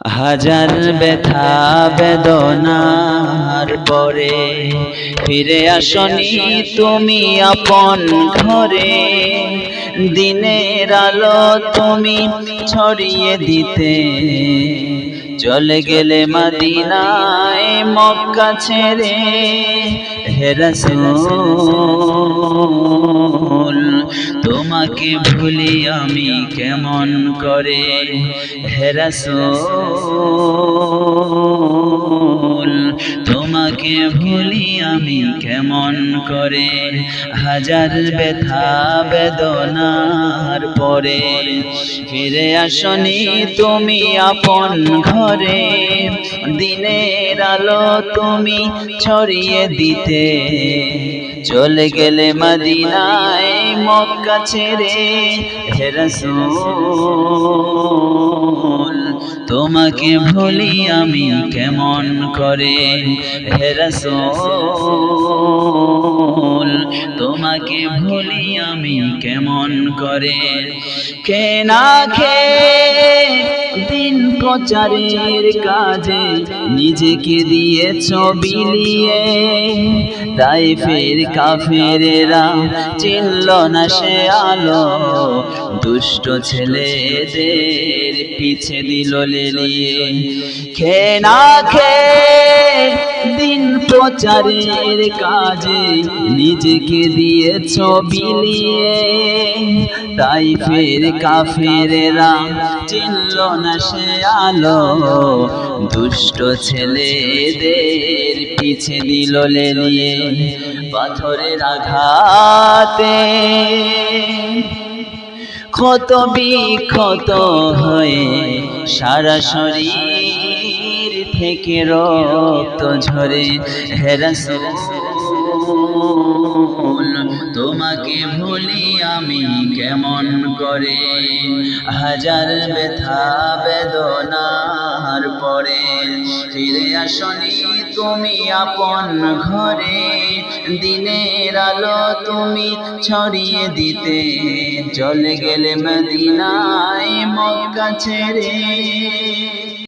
হাজার ব্যথা বেদনার পরে ফিরে আসনি তুমি আপন ঘরে। দিনের আলো তুমি ছড়িয়ে দিতে চলে গেলে মদিনায় মক্কা ছেড়ে। হে রাসূল তোমাকে ভুলি আমি কেমন করে। হে রাসূল তোমাকে ভুলি আমি কেমন করে। হাজার ব্যথা বেদনার পরে ফিরে আসনি তুমি আপন ঘরে। দিনের আলো তুমি ছড়িয়ে দিতে চলে গেলে মদিনায় মক্কা ছেড়ে। হে রাসূল তোমাকে ভুলি আমি কেমন করে। হে রাসূল তোমাকে ভুলি আমি কেমন করে। কে না খেয়ে দিন প্রচারের কাজে নিজেকে দিয়েছ বিলিয়ে। তাইফের কাফেরেরা চিনল না সে আলো, দুষ্ট ছেলেদের পিছে দিল লেলিয়ে। খেয়ে না খেয়ে দিন প্রচারের কাজে নিজেকে দিয়েছ বিলিয়ে। তাইফের কাফেরেরা চিনল না সে আলো, দুষ্ট ছেলেদের পিছে দিল লেলিয়ে। পাথরের আঘাতে ক্ষত বিক্ষত হয়ে সারা শরীর থেকে রক্ত ঝরে। হে রাসূল তোমাকে ভুলি আমি কেমন করে। হাজার ব্যথা বেদনার পরে ফিরে আসনি তুমি আপন ঘরে। দিনের আলো তুমি ছড়িয়ে দিতে চলে গেলে মদিনায় মক্কা ছেড়ে।